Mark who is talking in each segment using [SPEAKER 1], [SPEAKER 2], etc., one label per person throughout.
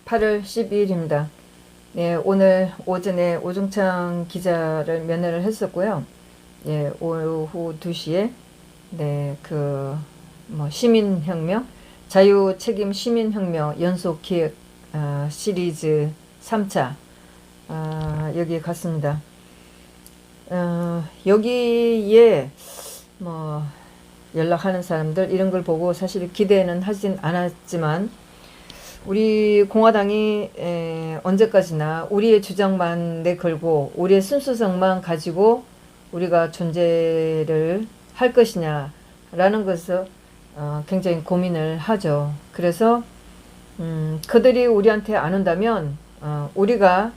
[SPEAKER 1] 8월 12일입니다. 네, 오늘 오전에 오중창 기자를 면회를 했었고요. 예, 오후 2시에 시민혁명, 자유책임 시민혁명 연속기획 시리즈 3차 여기에 갔습니다. 여기에 연락하는 사람들 이런 걸 보고 사실 기대는 하진 않았지만 우리 공화당이 언제까지나 우리의 주장만 내걸고 우리의 순수성만 가지고 우리가 존재를 할 것이냐라는 것을 굉장히 고민을 하죠. 그래서 그들이 우리한테 안 온다면 우리가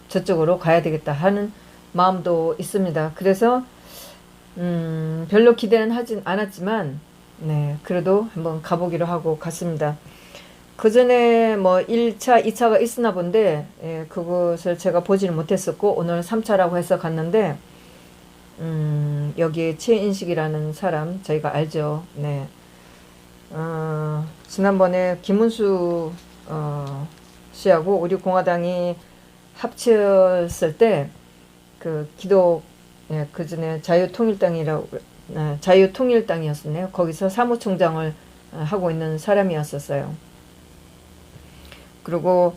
[SPEAKER 1] 저쪽으로 가야 되겠다 하는 마음도 있습니다. 그래서 별로 기대는 하진 않았지만 그래도 한번 가보기로 하고 갔습니다. 그 전에 1차, 2차가 있으나 본데, 그것을 제가 보지는 못했었고, 오늘 3차라고 해서 갔는데, 여기에 최인식이라는 사람, 저희가 알죠. 네. 지난번에 김문수, 씨하고 우리 공화당이 합쳤을 때, 그 전에 자유통일당이었었네요. 거기서 사무총장을 하고 있는 사람이었었어요. 그리고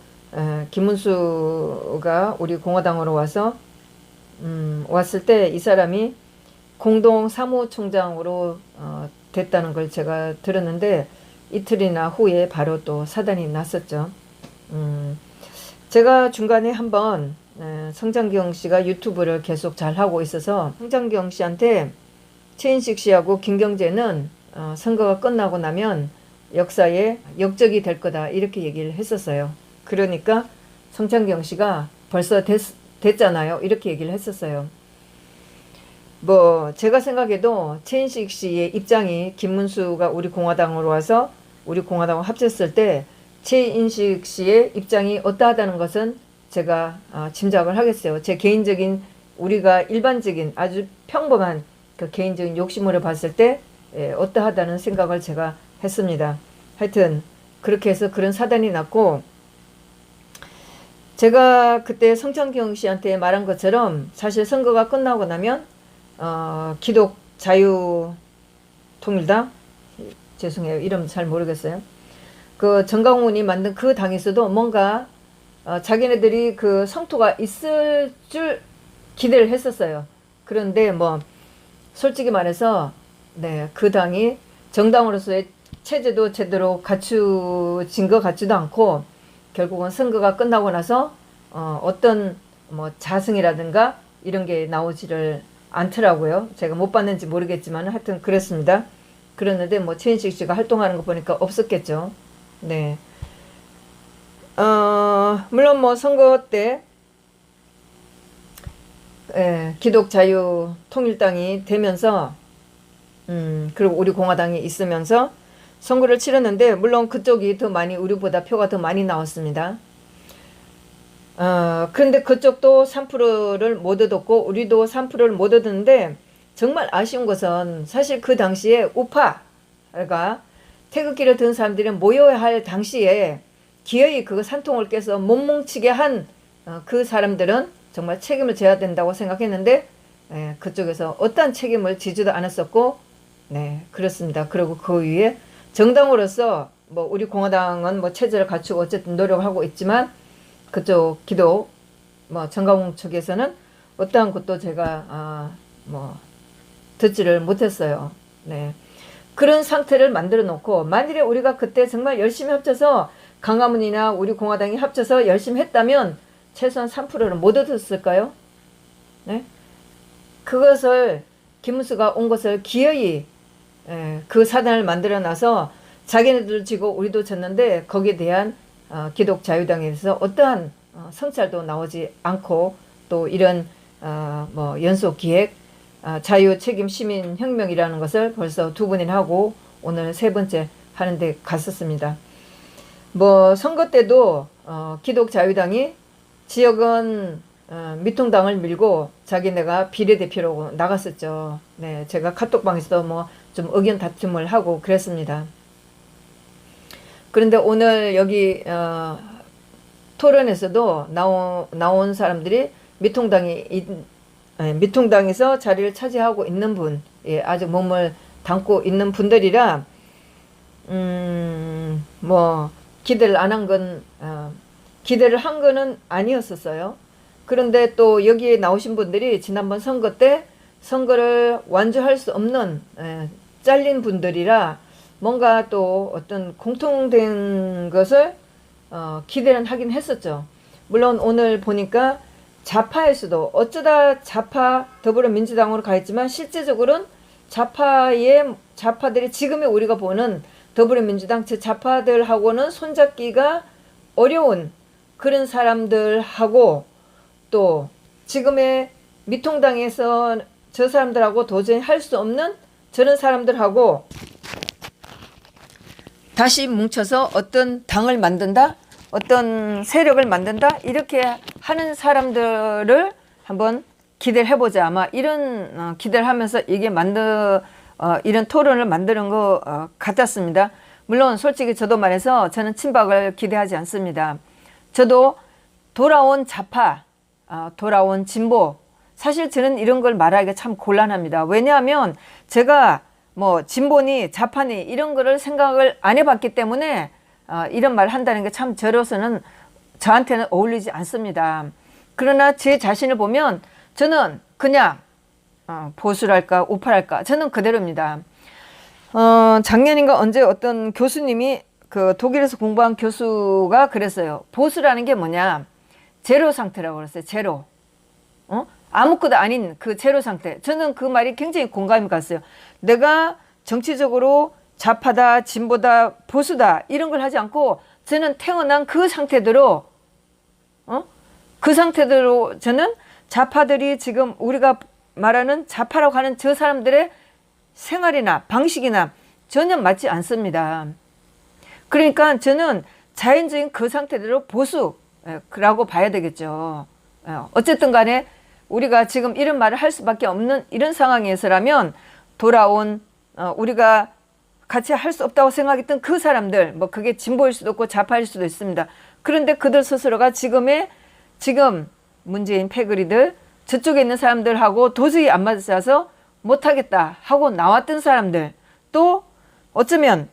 [SPEAKER 1] 김문수가 우리 공화당으로 와서 왔을 때 이 사람이 공동 사무총장으로 됐다는 걸 제가 들었는데 이틀이나 후에 바로 또 사단이 났었죠. 제가 중간에 한번 성장경 씨가 유튜브를 계속 잘 하고 있어서 성장경 씨한테 최인식 씨하고 김경재는 선거가 끝나고 나면 역사에 역적이 될 거다 이렇게 얘기를 했었어요. 그러니까 성장경 씨가 벌써 됐잖아요 이렇게 얘기를 했었어요. 제가 생각해도 최인식 씨의 입장이 김문수가 우리 공화당으로 와서 우리 공화당을 합쳤을 때 최인식 씨의 입장이 어떠하다는 것은 제가 짐작을 하겠어요. 제 개인적인 우리가 일반적인 아주 평범한 그 개인적인 욕심으로 봤을 때 어떠하다는 생각을 제가 했습니다. 하여튼 그렇게 해서 그런 사단이 났고 제가 그때 성창경 씨한테 말한 것처럼 사실 선거가 끝나고 나면 기독 자유통일당 죄송해요 이름 잘 모르겠어요. 그 정강훈이 만든 그 당에서도 뭔가 자기네들이 그 성토가 있을 줄 기대를 했었어요. 그런데 솔직히 말해서 그 당이 정당으로서의 체제도 제대로 갖추진 것 같지도 않고 결국은 선거가 끝나고 나서 어떤 자승이라든가 이런 게 나오지를 않더라고요. 제가 못 봤는지 모르겠지만 하여튼 그랬습니다. 그랬는데 최인식 씨가 활동하는 거 보니까 없었겠죠. 네. 물론 선거 때 기독자유통일당이 되면서 그리고 우리 공화당이 있으면서 선거를 치렀는데 물론 그쪽이 더 많이 우리보다 표가 더 많이 나왔습니다. 그런데 그쪽도 3%를 못 얻었고 우리도 3%를 못 얻었는데 정말 아쉬운 것은 사실 그 당시에 우파가 태극기를 든 사람들이 모여야 할 당시에 기어이 그거 산통을 깨서 못 뭉치게 한 그 사람들은 정말 책임을 져야 된다고 생각했는데 그쪽에서 어떠한 책임을 지지도 않았었고 그렇습니다. 그리고 그 위에 정당으로서 우리 공화당은 체제를 갖추고 어쨌든 노력을 하고 있지만 그쪽 기독 정강훈 측에서는 어떠한 것도 제가 듣지를 못했어요. 그런 상태를 만들어 놓고 만일에 우리가 그때 정말 열심히 합쳐서 강화문이나 우리 공화당이 합쳐서 열심히 했다면 최소한 3%를 못 얻었을까요? 그것을 김문수가 온 것을 기어이 그 사단을 만들어 놔서 자기네들 지고 우리도 졌는데 거기에 대한 기독자유당에서 어떠한 성찰도 나오지 않고 또 이런 연속기획 자유책임 시민혁명이라는 것을 벌써 2번이나 하고 오늘 3번째 하는데 갔었습니다. 선거 때도 기독자유당이 지역은 미통당을 밀고 자기네가 비례대표로 나갔었죠. 제가 카톡방에서도 좀 의견 다툼을 하고 그랬습니다. 그런데 오늘 여기 토론에서도 나온 사람들이 미통당에서 자리를 차지하고 있는 분, 예, 아직 몸을 담고 있는 분들이라 뭐 기대를 안 한 건 기대를 한 거는 아니었었어요. 그런데 또 여기에 나오신 분들이 지난번 선거 때 선거를 완주할 수 없는 잘린 분들이라 뭔가 또 어떤 공통된 것을 기대는 하긴 했었죠. 물론 오늘 보니까 좌파일 수도, 어쩌다 좌파 더불어민주당으로 가 있지만 실제적으로는 좌파들이 지금의 우리가 보는 더불어민주당 저 좌파들하고는 손잡기가 어려운 그런 사람들하고 또 지금의 미통당에서 저 사람들하고 도저히 할 수 없는 저런 사람들하고 다시 뭉쳐서 어떤 당을 만든다, 어떤 세력을 만든다, 이렇게 하는 사람들을 한번 기대를 해보자. 아마 이런 기대를 하면서 이게 이런 토론을 만드는 것 같았습니다. 물론 솔직히 저도 말해서 저는 친박을 기대하지 않습니다. 저도 돌아온 좌파, 돌아온 진보, 사실 저는 이런 걸 말하기가 참 곤란합니다. 왜냐하면 제가 뭐 진보니 좌파니 이런 거를 생각을 안 해봤기 때문에 이런 말을 한다는 게 참 저한테는 어울리지 않습니다. 그러나 제 자신을 보면 저는 그냥 보수랄까 우파랄까 저는 그대로입니다. 작년인가 언제 어떤 교수님이 그 독일에서 공부한 교수가 그랬어요. 보수라는 게 뭐냐, 제로 상태라고 그랬어요. 제로. 아무것도 아닌 그 제로 상태. 저는 그 말이 굉장히 공감이 갔어요. 내가 정치적으로 좌파다, 진보다, 보수다 이런 걸 하지 않고 저는 태어난 그 상태대로 저는 좌파들이 지금 우리가 말하는 좌파라고 하는 저 사람들의 생활이나 방식이나 전혀 맞지 않습니다. 그러니까 저는 자연적인 그 상태대로 보수라고 봐야 되겠죠. 어쨌든 간에 우리가 지금 이런 말을 할 수밖에 없는 이런 상황에서라면 돌아온 우리가 같이 할 수 없다고 생각했던 그 사람들, 뭐 그게 진보일 수도 있고 좌파일 수도 있습니다. 그런데 그들 스스로가 지금 문재인 패거리들 저쪽에 있는 사람들하고 도저히 안 맞아서 못하겠다 하고 나왔던 사람들, 또 어쩌면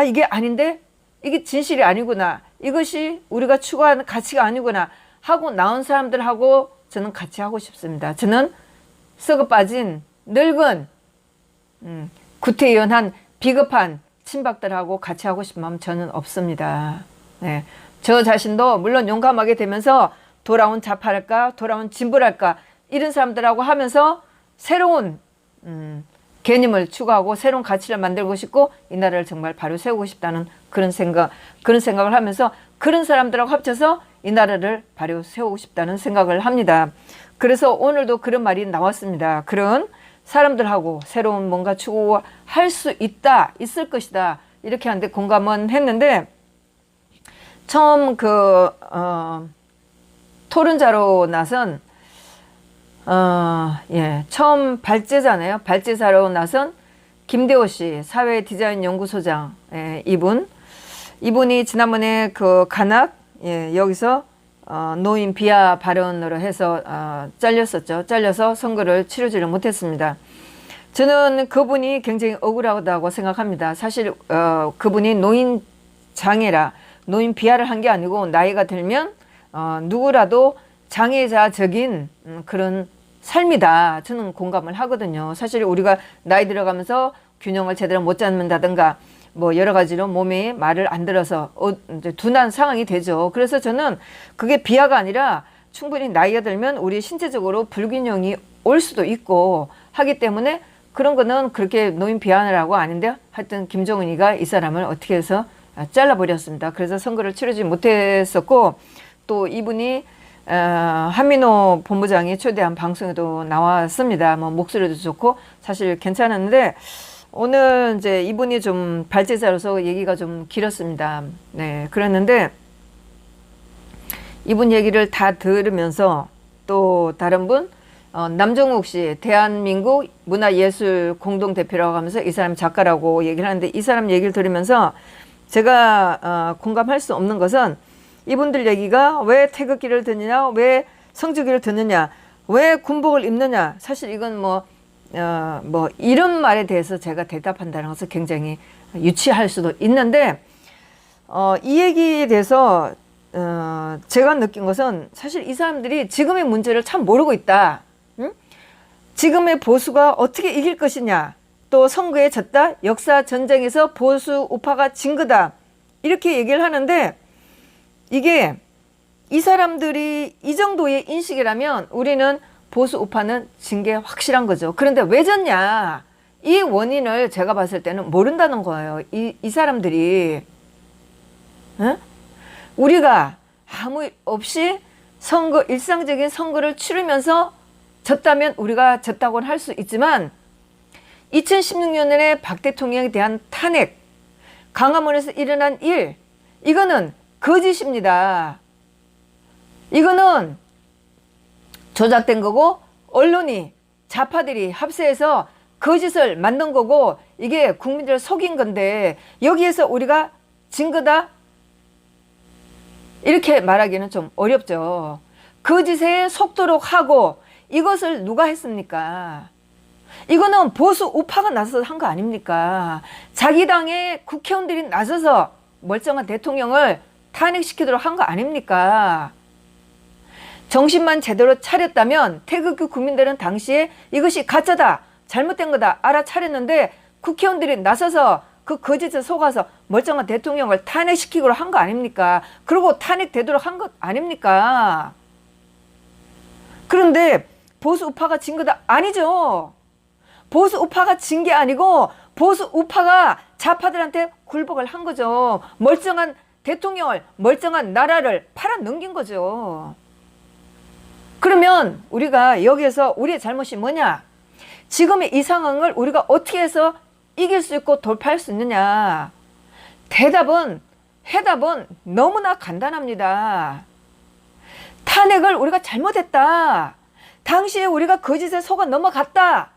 [SPEAKER 1] 이게 아닌데 이게 진실이 아니구나, 이것이 우리가 추구하는 가치가 아니구나 하고 나온 사람들하고 저는 같이 하고 싶습니다. 저는 썩어 빠진 늙은 구태의연한 비겁한 친박들하고 같이 하고 싶은 마음 저는 없습니다. 네. 저 자신도 물론 용감하게 되면서 돌아온 좌파랄까 돌아온 진보랄까 이런 사람들하고 하면서 새로운 개념을 추구하고 새로운 가치를 만들고 싶고 이 나라를 정말 바로 세우고 싶다는 그런 생각을 하면서 그런 사람들하고 합쳐서 이 나라를 바로 세우고 싶다는 생각을 합니다. 그래서 오늘도 그런 말이 나왔습니다. 그런 사람들하고 새로운 뭔가 추구할 수 있을 것이다 이렇게 하는데 공감은 했는데, 처음 토론자로 나선 처음 발제자네요. 발제자로 나선 김대호 씨, 사회 디자인 연구소장, 이분이 지난번에 그 간악 여기서 노인 비하 발언으로 해서 잘렸었죠. 잘려서 선거를 치르지를 못했습니다. 저는 그분이 굉장히 억울하다고 생각합니다. 사실 그분이 노인 장애라 노인 비하를 한 게 아니고 나이가 들면 누구라도 장애자적인 그런 삶이다. 저는 공감을 하거든요. 사실 우리가 나이 들어가면서 균형을 제대로 못 잡는다든가 뭐 여러 가지로 몸에 말을 안 들어서 이제 둔한 상황이 되죠. 그래서 저는 그게 비하가 아니라 충분히 나이가 들면 우리 신체적으로 불균형이 올 수도 있고 하기 때문에 그런 거는 그렇게 노인 비하라고 아닌데 하여튼 김정은이가 이 사람을 어떻게 해서 잘라버렸습니다. 그래서 선거를 치르지 못했었고, 또 이분이 한민호 본부장이 초대한 방송에도 나왔습니다. 뭐 목소리도 좋고 사실 괜찮았는데 오늘 이제 이분이 좀 발제자로서 얘기가 좀 길었습니다. 네, 그랬는데 이분 얘기를 다 들으면서 또 다른 분 남정욱 씨, 대한민국 문화예술 공동대표라고 하면서 이 사람 작가라고 얘기를 하는데 이 사람 얘기를 들으면서 제가 공감할 수 없는 것은 이분들 얘기가 왜 태극기를 드느냐, 왜 성주기를 드느냐, 왜 군복을 입느냐. 사실 이건 뭐 이런 말에 대해서 제가 대답한다는 것은 굉장히 유치할 수도 있는데, 이 얘기에 대해서 제가 느낀 것은 사실 이 사람들이 지금의 문제를 참 모르고 있다. 응? 지금의 보수가 어떻게 이길 것이냐, 또 선거에 졌다, 역사 전쟁에서 보수 우파가 진 거다, 이렇게 얘기를 하는데, 이게 이 사람들이 이 정도의 인식이라면 우리는 보수 우파는 진 게 확실한 거죠. 그런데 왜 졌냐, 이 원인을 제가 봤을 때는 모른다는 거예요. 이 사람들이. 응? 우리가 아무 일 없이 선거, 일상적인 선거를 치르면서 졌다면 우리가 졌다고는 할 수 있지만, 2016년에 박 대통령에 대한 탄핵, 광화문에서 일어난 일, 이거는 거짓입니다. 이거는 조작된 거고, 언론이, 좌파들이 합세해서 거짓을 만든 거고, 이게 국민들을 속인 건데, 여기에서 우리가 진 거다, 이렇게 말하기는 좀 어렵죠. 거짓에 속도록 하고, 이것을 누가 했습니까? 이거는 보수 우파가 나서서 한 거 아닙니까? 자기 당의 국회의원들이 나서서 멀쩡한 대통령을 탄핵시키도록 한 거 아닙니까? 정신만 제대로 차렸다면 태극기 국민들은 당시에 이것이 가짜다, 잘못된 거다 알아차렸는데, 국회의원들이 나서서 그 거짓에 속아서 멀쩡한 대통령을 탄핵시키도록 한 거 아닙니까? 그리고 탄핵되도록 한 것 아닙니까? 그런데 보수 우파가 진 거다? 아니죠. 보수 우파가 진 게 아니고 보수 우파가 좌파들한테 굴복을 한 거죠. 멀쩡한 대통령을, 멀쩡한 나라를 팔아넘긴 거죠. 그러면 우리가 여기에서 우리의 잘못이 뭐냐? 지금의 이 상황을 우리가 어떻게 해서 이길 수 있고 돌파할 수 있느냐? 해답은 너무나 간단합니다. 탄핵을 우리가 잘못했다. 당시에 우리가 거짓에 속아 넘어갔다.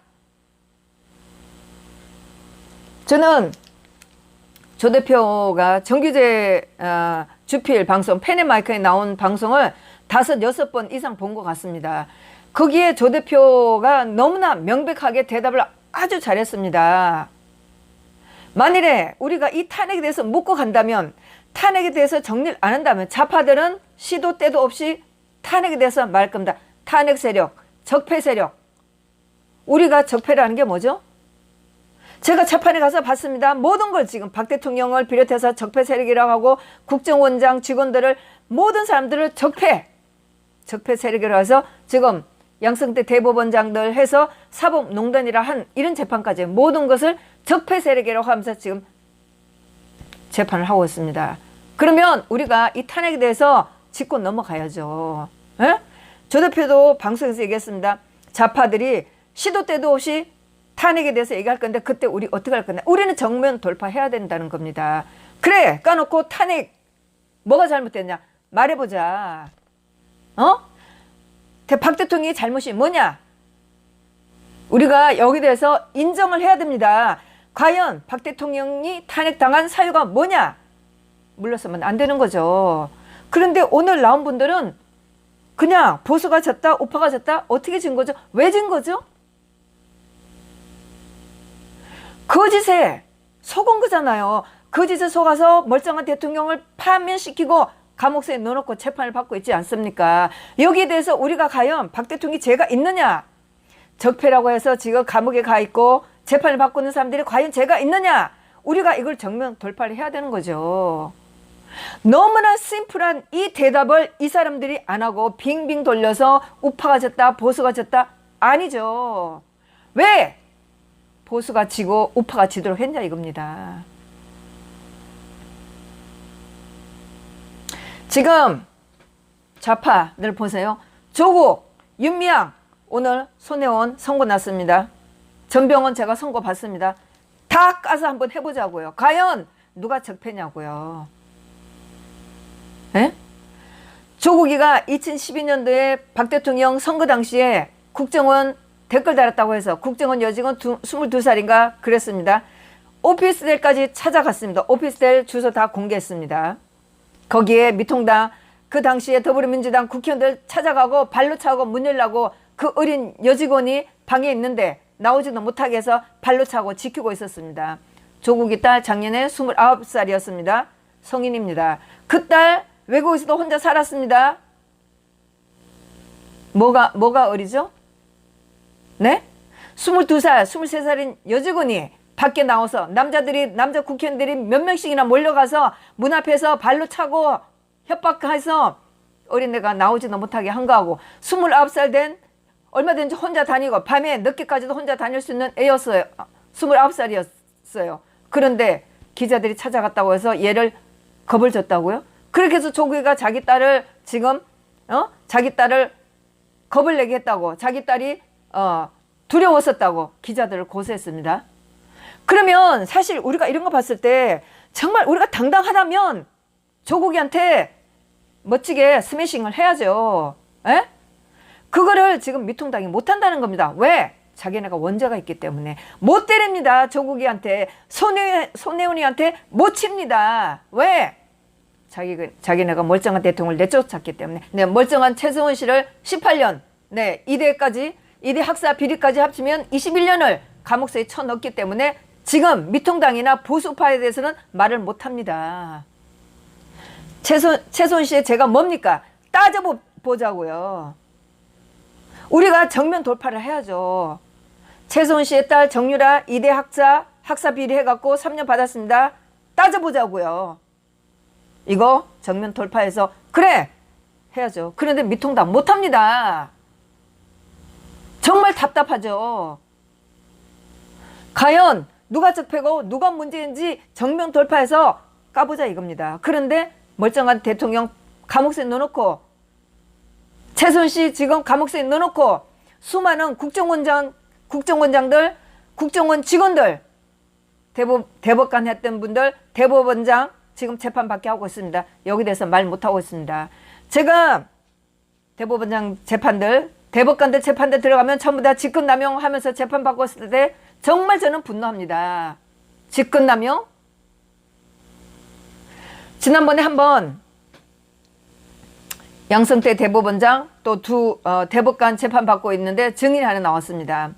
[SPEAKER 1] 저는 조 대표가 정규제 주필 방송, 페네마이크에 나온 방송을 5, 6번 이상 본 것 같습니다. 거기에 조 대표가 너무나 명백하게 대답을 아주 잘했습니다. 만일에 우리가 이 탄핵에 대해서 묻고 간다면, 탄핵에 대해서 정리를 안 한다면 좌파들은 시도 때도 없이 탄핵에 대해서 말 겁니다. 탄핵 세력, 적폐 세력. 우리가 적폐라는 게 뭐죠? 제가 재판에 가서 봤습니다. 모든 걸 지금 박 대통령을 비롯해서 적폐 세력이라고 하고, 국정원장 직원들을, 모든 사람들을 적폐 세력이라고 해서 지금 양승태 대법원장들 해서 사법농단이라 한 이런 재판까지 모든 것을 적폐 세력이라고 하면서 지금 재판을 하고 있습니다. 그러면 우리가 이 탄핵에 대해서 짚고 넘어가야죠. 에? 조 대표도 방송에서 얘기했습니다. 좌파들이 시도 때도 없이 탄핵에 대해서 얘기할 건데 그때 우리 어떻게 할 건데, 우리는 정면 돌파해야 된다는 겁니다. 그래, 까놓고 탄핵 뭐가 잘못됐냐 말해보자. 박 대통령의 잘못이 뭐냐? 우리가 여기 대해서 인정을 해야 됩니다. 과연 박 대통령이 탄핵당한 사유가 뭐냐? 물러서면 안 되는 거죠. 그런데 오늘 나온 분들은 그냥 보수가 졌다, 우파가 졌다, 어떻게 진 거죠? 왜 진 거죠? 거짓에 속은 거잖아요. 거짓에 속아서 멀쩡한 대통령을 파면시키고 감옥에 넣어놓고 재판을 받고 있지 않습니까? 여기에 대해서 우리가 과연 박 대통령이 죄가 있느냐? 적폐라고 해서 지금 감옥에 가 있고 재판을 받고 있는 사람들이 과연 죄가 있느냐? 우리가 이걸 정면 돌파를 해야 되는 거죠. 너무나 심플한 이 대답을 이 사람들이 안 하고 빙빙 돌려서 우파가 졌다, 보수가 졌다, 아니죠. 왜 보수가 지고 우파가 지도록 했냐 이겁니다. 지금 좌파들 보세요. 조국, 윤미향, 오늘 손혜원 선고 났습니다. 전병헌 제가 선고 받습니다. 다 까서 한번 해보자고요. 과연 누가 적폐냐고요. 에? 조국이가 2012년도에 박 대통령 선거 당시에 국정원 댓글 달았다고 해서 국정원 여직원 22살인가 그랬습니다. 오피스텔까지 찾아갔습니다. 오피스텔 주소 다 공개했습니다. 거기에 미통당 그 당시에 더불어민주당 국회의원들 찾아가고 발로 차고 문 열라고 그 어린 여직원이 방에 있는데 나오지도 못하게 해서 발로 차고 지키고 있었습니다. 조국이 딸 작년에 29살이었습니다. 성인입니다. 그 딸 외국에서도 혼자 살았습니다. 뭐가 어리죠? 네? 22살, 23살인 여직원이 밖에 나와서 남자 국회의원들이 몇 명씩이나 몰려가서 문 앞에서 발로 차고 협박해서 어린애가 나오지도 못하게 한 거하고 29살 된 얼마든지 혼자 다니고 밤에 늦게까지도 혼자 다닐 수 있는 애였어요. 29살이었어요. 그런데 기자들이 찾아갔다고 해서 얘를 겁을 줬다고요? 그렇게 해서 조국이가 자기 딸을 지금 자기 딸을 겁을 내게 했다고 자기 딸이 두려웠었다고 기자들을 고소했습니다. 그러면 사실 우리가 이런 거 봤을 때 정말 우리가 당당하다면 조국이한테 멋지게 스매싱을 해야죠. 에? 그거를 지금 미통당이 못한다는 겁니다. 왜? 자기네가 원죄가 있기 때문에 못 때립니다. 조국이한테 손혜원이한테 못 칩니다. 왜? 자기네가 멀쩡한 대통령을 내쫓았기 때문에. 네, 멀쩡한 최승원 씨를 18년 2대 학사 비리까지 합치면 21년을 감옥소에 쳐넣었기 때문에 지금 미통당이나 보수파에 대해서는 말을 못합니다. 최소은 씨의 죄가 뭡니까? 따져보자고요. 우리가 정면 돌파를 해야죠. 최소은 씨의 딸 정유라 2대 학사 비리 해갖고 3년 받았습니다. 따져보자고요. 이거 정면 돌파해서 그래 해야죠. 그런데 미통당 못합니다. 정말 답답하죠. 과연 누가 적폐고 누가 문제인지 정면 돌파해서 까보자 이겁니다. 그런데 멀쩡한 대통령 감옥에 넣어놓고 최순 씨 지금 감옥에 넣어놓고 수많은 국정원장들 국정원 직원들 대법관 했던 분들 대법원장 지금 재판받게 하고 있습니다. 여기 대해서 말 못하고 있습니다. 제가 대법원장 재판들 대법관들 재판대 들어가면 전부 다 직권남용 하면서 재판받고 있을 때 정말 저는 분노합니다. 직권남용? 지난번에 한번 양성태 대법원장 또 두 대법관 재판받고 있는데 증인이 하나 나왔습니다.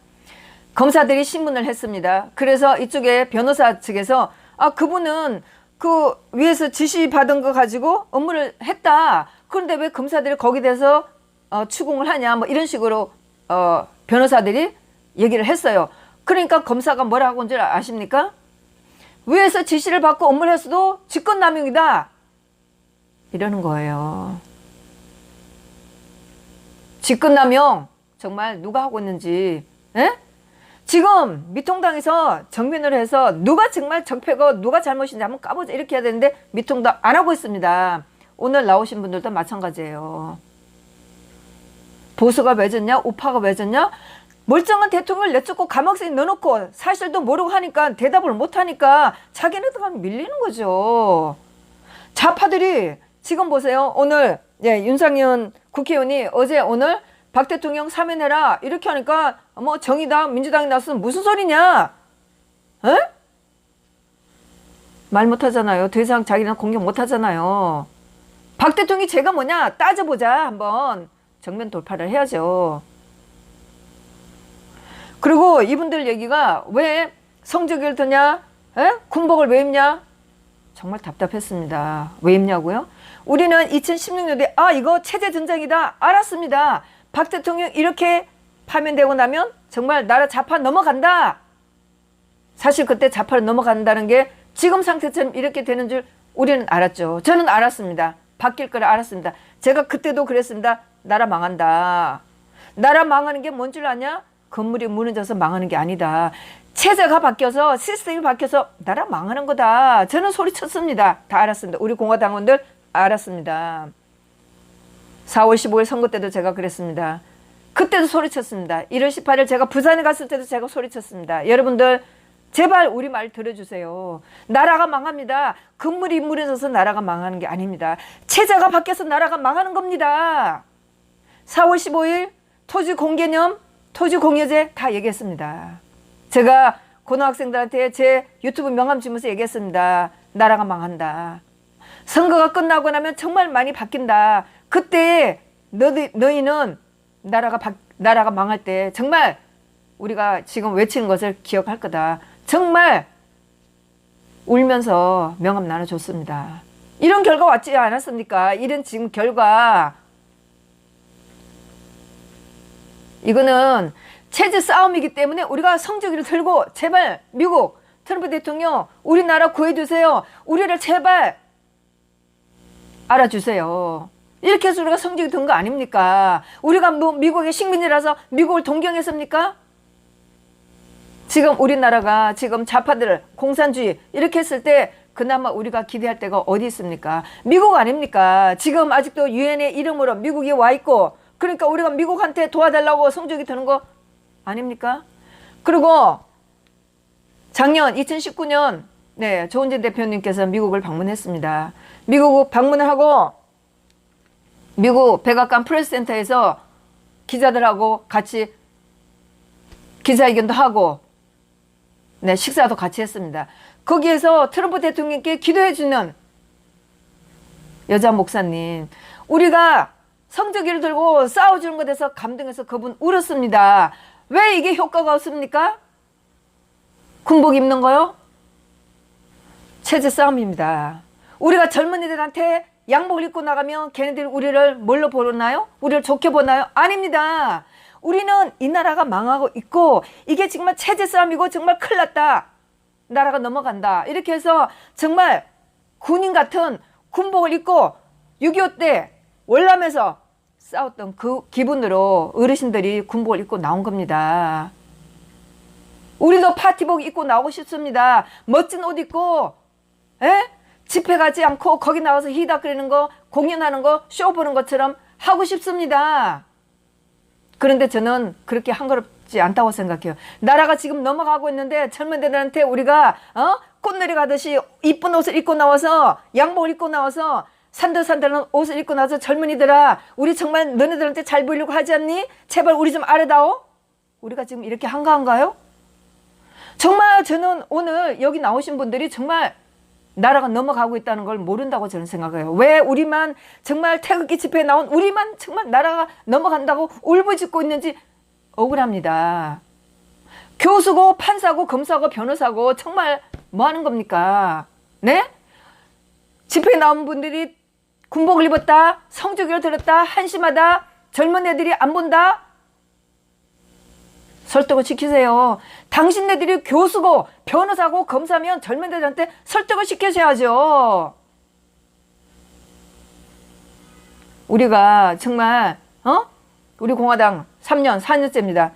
[SPEAKER 1] 검사들이 신문을 했습니다. 그래서 이쪽에 변호사 측에서 그분은 그 위에서 지시받은 거 가지고 업무를 했다. 그런데 왜 검사들이 거기에 대해서 추궁을 하냐 뭐 이런 식으로 변호사들이 얘기를 했어요. 그러니까 검사가 뭐라고 한 줄 아십니까? 위에서 지시를 받고 업무를 했어도 직권남용이다 이러는 거예요. 직권남용 정말 누가 하고 있는지 지금 미통당에서 정면으로 해서 누가 정말 적폐고 누가 잘못인지 한번 까보자 이렇게 해야 되는데 미통당 안 하고 있습니다. 오늘 나오신 분들도 마찬가지예요. 보수가 왜 졌냐? 우파가 왜 졌냐? 멀쩡한 대통령을 내쫓고 감옥에 넣어놓고 사실도 모르고 하니까 대답을 못하니까 자기네들과 밀리는 거죠. 좌파들이 지금 보세요. 오늘 윤상현 국회의원이 어제 오늘 박 대통령 사면해라 이렇게 하니까 뭐 정의당 민주당이 나서서 무슨 소리냐? 에? 말 못하잖아요. 더 이상 자기는 공격 못하잖아요. 박 대통령이 죄가 뭐냐 따져보자. 한번 정면 돌파를 해야죠. 그리고 이분들 얘기가 왜 성적을 드냐? 군복을 왜 입냐? 정말 답답했습니다. 왜 입냐고요? 우리는 2016년도에 이거 체제 전쟁이다 알았습니다. 박 대통령 이렇게 파면되고 나면 정말 나라 좌파 넘어간다. 사실 그때 좌파로 넘어간다는 게 지금 상태처럼 이렇게 되는 줄 우리는 알았죠. 저는 알았습니다. 바뀔 걸 알았습니다. 제가 그때도 그랬습니다. 나라 망한다. 나라 망하는 게 뭔 줄 아냐? 건물이 무너져서 망하는 게 아니다. 체제가 바뀌어서 시스템이 바뀌어서 나라 망하는 거다. 저는 소리쳤습니다. 다 알았습니다. 우리 공화당원들 알았습니다. 4월 15일 선거 때도 제가 그랬습니다. 그때도 소리쳤습니다. 1월 18일 제가 부산에 갔을 때도 제가 소리쳤습니다. 여러분들 제발 우리 말 들어주세요. 나라가 망합니다. 건물이 무너져서 나라가 망하는 게 아닙니다. 체제가 바뀌어서 나라가 망하는 겁니다. 4월 15일 토지 공개념, 토지 공여제 다 얘기했습니다. 제가 고등학생들한테 제 유튜브 명함 주면서 얘기했습니다. 나라가 망한다. 선거가 끝나고 나면 정말 많이 바뀐다. 그때 너희는 나라가 망할 때 정말 우리가 지금 외치는 것을 기억할 거다. 정말 울면서 명함 나눠줬습니다. 이런 결과 왔지 않았습니까? 이런 지금 결과. 이거는 체제 싸움이기 때문에 우리가 성적기를 들고 제발 미국 트럼프 대통령 우리나라 구해주세요. 우리를 제발 알아주세요. 이렇게 해서 우리가 성적이 든 거 아닙니까? 우리가 뭐 미국의 식민지라서 미국을 동경했습니까? 지금 우리나라가 지금 좌파들 공산주의 이렇게 했을 때 그나마 우리가 기대할 데가 어디 있습니까? 미국 아닙니까? 지금 아직도 유엔의 이름으로 미국이 와 있고 그러니까 우리가 미국한테 도와달라고 성적이 드는 거 아닙니까? 그리고 작년 2019년 네, 조은진 대표님께서 미국을 방문했습니다. 미국 방문을 하고 미국 백악관 프레스센터에서 기자들하고 같이 기자회견도 하고 네, 식사도 같이 했습니다. 거기에서 트럼프 대통령께 기도해주는 여자 목사님, 우리가 성적기를 들고 싸워주는 것에 대해서 감동해서 그분 울었습니다. 왜 이게 효과가 없습니까? 군복 입는 거요? 체제 싸움입니다. 우리가 젊은이들한테 양복을 입고 나가면 걔네들이 우리를 뭘로 보나요? 우리를 좋게 보나요? 아닙니다. 우리는 이 나라가 망하고 있고 이게 정말 체제 싸움이고 정말 큰일 났다. 나라가 넘어간다. 이렇게 해서 정말 군인 같은 군복을 입고 6.25 때 월남에서 싸웠던 그 기분으로 어르신들이 군복을 입고 나온 겁니다. 우리도 파티복 입고 나오고 싶습니다. 멋진 옷 입고 집회 가지 않고 거기 나가서 히다거리는 거, 공연하는 거, 쇼 보는 것처럼 하고 싶습니다. 그런데 저는 그렇게 한가롭지 않다고 생각해요. 나라가 지금 넘어가고 있는데 젊은이들한테 우리가 꽃놀이 가듯이 이쁜 옷을 입고 나와서 양복을 입고 나와서 산들산들한 옷을 입고 나와서 젊은이들아 우리 정말 너네들한테 잘 보이려고 하지 않니? 제발 우리 좀 알아다오. 우리가 지금 이렇게 한가한가요? 정말 저는 오늘 여기 나오신 분들이 정말 나라가 넘어가고 있다는 걸 모른다고 저는 생각해요. 왜 우리만 정말 태극기 집회에 나온 우리만 정말 나라가 넘어간다고 울부짖고 있는지 억울합니다. 교수고 판사고 검사고 변호사고 정말 뭐 하는 겁니까? 네? 집회에 나온 분들이 군복을 입었다, 성적기를 들었다, 한심하다, 젊은 애들이 안 본다. 설득을 시키세요. 당신네들이 교수고 변호사고 검사면 젊은 애들한테 설득을 시켜줘야죠. 우리가 정말 우리 공화당 3년 4년째입니다.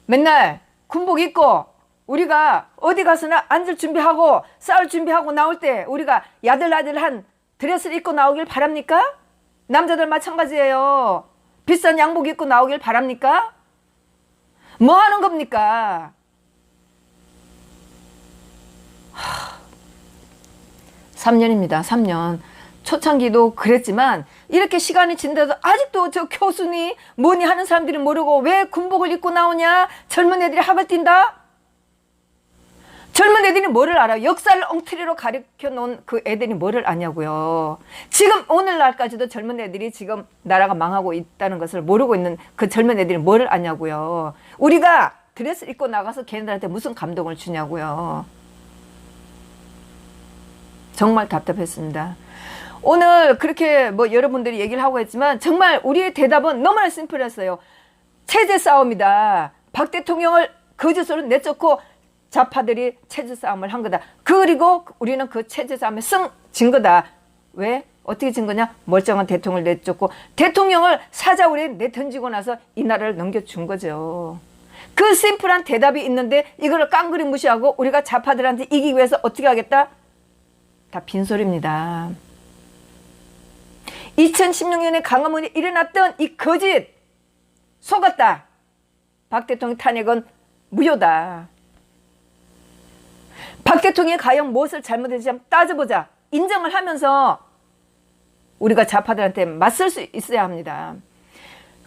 [SPEAKER 1] 맨날 군복 입고 우리가 어디 가서나 앉을 준비하고 싸울 준비하고 나올 때 우리가 야들야들한 드레스를 입고 나오길 바랍니까? 남자들 마찬가지예요. 비싼 양복 입고 나오길 바랍니까? 뭐 하는 겁니까? 3년입니다. 3년. 초창기도 그랬지만 이렇게 시간이 지난데도 아직도 저 교수니 뭐니 하는 사람들이 모르고 왜 군복을 입고 나오냐? 젊은 애들이 학을 뛴다? 젊은 애들이 뭐를 알아요? 역사를 엉터리로 가르쳐 놓은 그 애들이 뭐를 아냐고요. 지금 오늘날까지도 젊은 애들이 지금 나라가 망하고 있다는 것을 모르고 있는 그 젊은 애들이 뭐를 아냐고요. 우리가 드레스 입고 나가서 걔네들한테 무슨 감동을 주냐고요. 정말 답답했습니다. 오늘 그렇게 뭐 여러분들이 얘기를 하고 했지만 정말 우리의 대답은 너무나 심플했어요. 체제 싸움이다. 박 대통령을 거짓으로 내쫓고 좌파들이 체제 싸움을 한 거다. 그리고 우리는 그 체제 싸움에 진 거다. 왜? 어떻게 진 거냐? 멀쩡한 대통령을 내쫓고 대통령을 사자우리에 내던지고 나서 이 나라를 넘겨준 거죠. 그 심플한 대답이 있는데 이거를 깡그리 무시하고 우리가 좌파들한테 이기기 위해서 어떻게 하겠다? 다 빈소리입니다. 2016년에 광화문에 일어났던 이 거짓 속았다. 박 대통령 탄핵은 무효다. 박 대통령이 과연 무엇을 잘못했는지 한번 따져보자. 인정을 하면서 우리가 좌파들한테 맞설 수 있어야 합니다.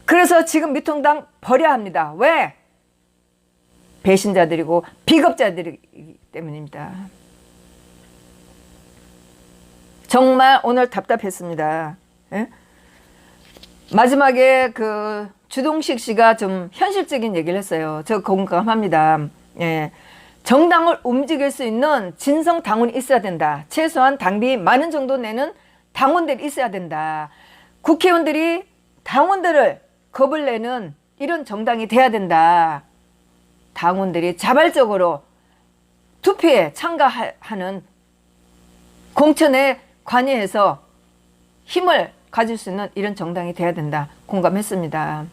[SPEAKER 1] 그래서 지금 미통당 버려야 합니다. 왜? 배신자들이고 비겁자들이기 때문입니다. 정말 오늘 답답했습니다. 예? 마지막에 그 주동식 씨가 좀 현실적인 얘기를 했어요. 저 공감합니다. 예. 정당을 움직일 수 있는 진성 당원이 있어야 된다. 최소한 당비 많은 정도 내는 당원들이 있어야 된다. 국회의원들이 당원들을 겁을 내는 이런 정당이 돼야 된다. 당원들이 자발적으로 투표에 참가하는 공천에 관여해서 힘을 가질 수 있는 이런 정당이 돼야 된다. 공감했습니다.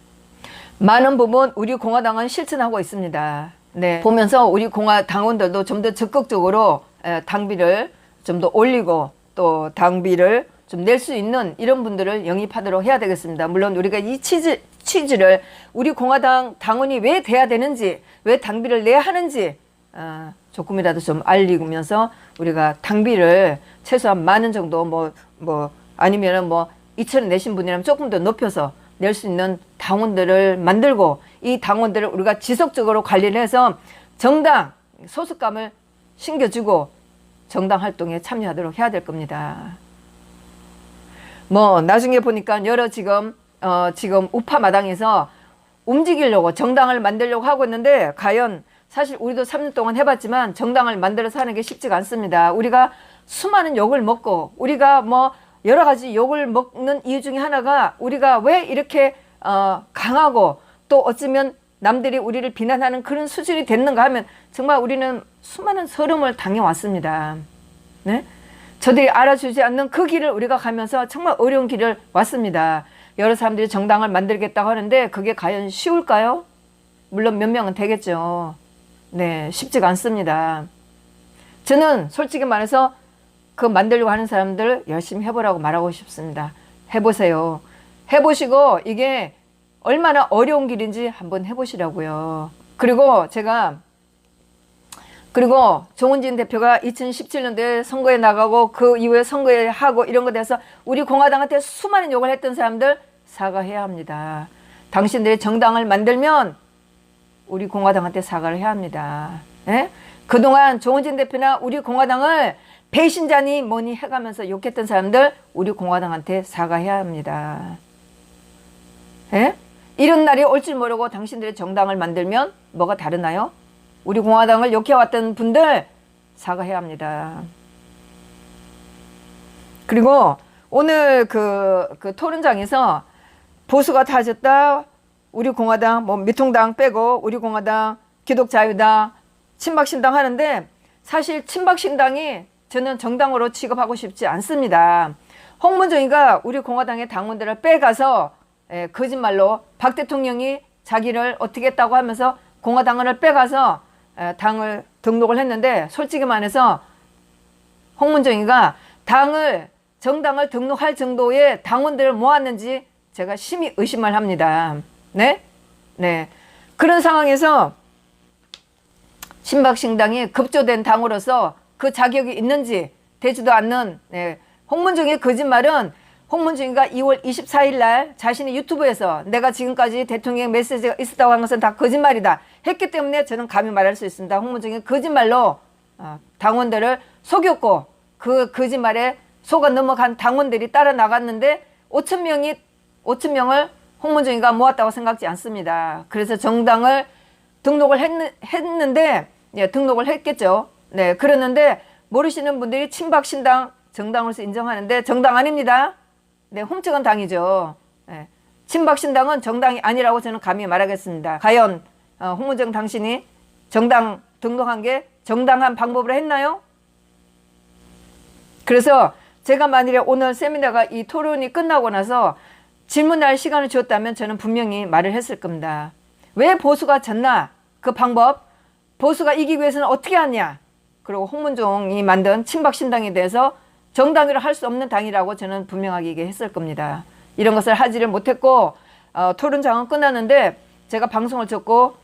[SPEAKER 1] 많은 부분 우리 공화당은 실천하고 있습니다. 네, 보면서 우리 당원들도 좀 더 적극적으로 당비를 좀 더 올리고 또 당비를 좀 낼 수 있는 이런 분들을 영입하도록 해야 되겠습니다. 물론 우리가 이 취지를 우리 공화당 당원이 왜 돼야 되는지, 왜 당비를 내야 하는지 조금이라도 좀 알리면서 우리가 당비를 최소한 많은 정도 아니면은 2,000원 내신 분이라면 조금 더 높여서 낼 수 있는 당원들을 만들고 이 당원들을 우리가 지속적으로 관리를 해서 정당 소속감을 신겨주고 정당 활동에 참여하도록 해야 될 겁니다. 나중에 보니까 여러 지금 우파 마당에서 움직이려고 정당을 만들려고 하고 있는데 과연 사실 우리도 3년 동안 해봤지만 정당을 만들어서 하는 게 쉽지가 않습니다. 우리가 수많은 욕을 먹고 우리가 여러 가지 욕을 먹는 이유 중에 하나가 우리가 왜 이렇게 강하고 또 어쩌면 남들이 우리를 비난하는 그런 수준이 됐는가 하면 정말 우리는 수많은 서름을 당해왔습니다. 네? 저들이 알아주지 않는 그 길을 우리가 가면서 정말 어려운 길을 왔습니다. 여러 사람들이 정당을 만들겠다고 하는데 그게 과연 쉬울까요? 물론 몇 명은 되겠죠. 네, 쉽지가 않습니다. 저는 솔직히 말해서 그 만들려고 하는 사람들 열심히 해보라고 말하고 싶습니다. 해보세요. 해보시고 이게 얼마나 어려운 길인지 한번 해보시라고요. 그리고 정은진 대표가 2017년도에 선거에 나가고 그 이후에 선거에 하고 이런 거 돼서 우리 공화당한테 수많은 욕을 했던 사람들 사과해야 합니다. 당신들이 정당을 만들면 우리 공화당한테 사과를 해야 합니다. 예? 그동안 정은진 대표나 우리 공화당을 배신자니 뭐니 해가면서 욕했던 사람들 우리 공화당한테 사과해야 합니다. 예? 이런 날이 올 줄 모르고 당신들이 정당을 만들면 뭐가 다르나요? 우리 공화당을 욕해왔던 분들 사과해야 합니다. 그리고 오늘 그 토론장에서 보수가 타졌다. 우리 공화당 미통당 빼고 우리 공화당 기독자유당 친박신당 하는데 사실 친박신당이 저는 정당으로 취급하고 싶지 않습니다. 홍문정이가 우리 공화당의 당원들을 빼가서 거짓말로 박 대통령이 자기를 어떻게 했다고 하면서 공화당을 빼가서 당을 등록을 했는데 솔직히 말해서 홍문정이가 정당을 등록할 정도의 당원들을 모았는지 제가 심히 의심을 합니다. 네? 네. 그런 상황에서 친박신당이 급조된 당으로서 그 자격이 있는지 되지도 않는 홍문정의 거짓말은 홍문정이가 2월 24일 날 자신의 유튜브에서 내가 지금까지 대통령 메시지가 있었다고 한 것은 다 거짓말이다 했기 때문에 저는 감히 말할 수 있습니다. 홍문정이 거짓말로 당원들을 속였고 그 거짓말에 속아 넘어간 당원들이 따라 나갔는데 5,000명을 홍문정이가 모았다고 생각지 않습니다. 그래서 정당을 등록을 했는데 등록을 했겠죠. 네, 그러는데 모르시는 분들이 친박신당 정당으로서 인정하는데 정당 아닙니다. 네, 훔쳐간 당이죠. 네, 친박신당은 정당이 아니라고 저는 감히 말하겠습니다. 과연 홍문정 당신이 정당 등록한 게 정당한 방법으로 했나요? 그래서 제가 만일에 오늘 세미나가 이 토론이 끝나고 나서 질문할 시간을 주었다면 저는 분명히 말을 했을 겁니다. 왜 보수가 졌나? 그 방법, 보수가 이기기 위해서는 어떻게 하냐? 그리고 홍문종이 만든 친박신당에 대해서 정당으로 할 수 없는 당이라고 저는 분명하게 얘기했을 겁니다. 이런 것을 하지를 못했고 토론장은 끝났는데 제가 방송을 듣고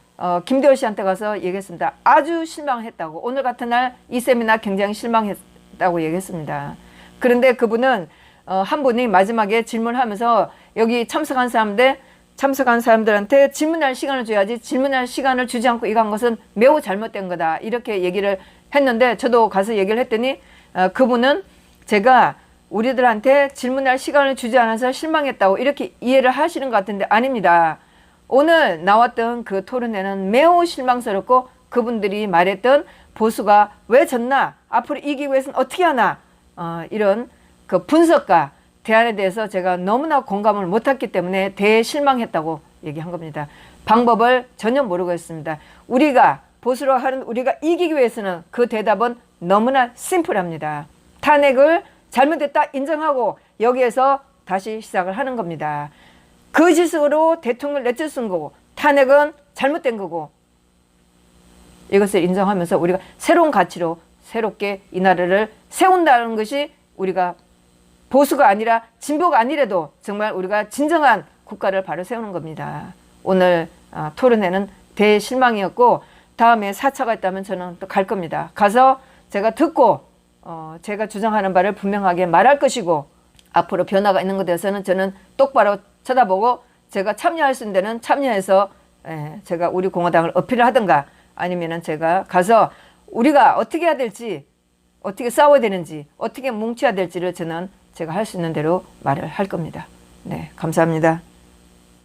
[SPEAKER 1] 김대월 씨한테 가서 얘기했습니다. 아주 실망했다고. 오늘 같은 날 이 세미나 굉장히 실망했다고 얘기했습니다. 그런데 그분은 한 분이 마지막에 질문하면서 여기 참석한 사람들 참석한 사람들한테 질문할 시간을 줘야지 질문할 시간을 주지 않고 이거 한 것은 매우 잘못된 거다. 이렇게 얘기를 했는데 저도 가서 얘기를 했더니 그분은 제가 우리들한테 질문할 시간을 주지 않아서 실망했다고 이렇게 이해를 하시는 것 같은데 아닙니다. 오늘 나왔던 그 토론회는 매우 실망스럽고 그분들이 말했던 보수가 왜 졌나? 앞으로 이기기 위해서는 어떻게 하나? 이런 그 분석과 대안에 대해서 제가 너무나 공감을 못했기 때문에 대실망했다고 얘기한 겁니다. 방법을 전혀 모르고 있습니다. 우리가 보수로 하는 우리가 이기기 위해서는 그 대답은 너무나 심플합니다. 탄핵을 잘못됐다 인정하고 여기에서 다시 시작을 하는 겁니다. 그 짓으로 대통령을 내쫓은 거고 탄핵은 잘못된 거고 이것을 인정하면서 우리가 새로운 가치로 새롭게 이 나라를 세운다는 것이 우리가 보수가 아니라 진보가 아니라도 정말 우리가 진정한 국가를 바로 세우는 겁니다. 오늘 토론회는 대실망이었고 다음에 4차가 있다면 저는 또 갈 겁니다. 가서 제가 듣고 제가 주장하는 바를 분명하게 말할 것이고 앞으로 변화가 있는 것에 대해서는 저는 똑바로 쳐다보고 제가 참여할 수 있는 데는 참여해서 제가 우리 공화당을 어필을 하든가 아니면은 제가 가서 우리가 어떻게 해야 될지 어떻게 싸워야 되는지 어떻게 뭉쳐야 될지를 저는 제가 할 수 있는 대로 말을 할 겁니다. 네, 감사합니다.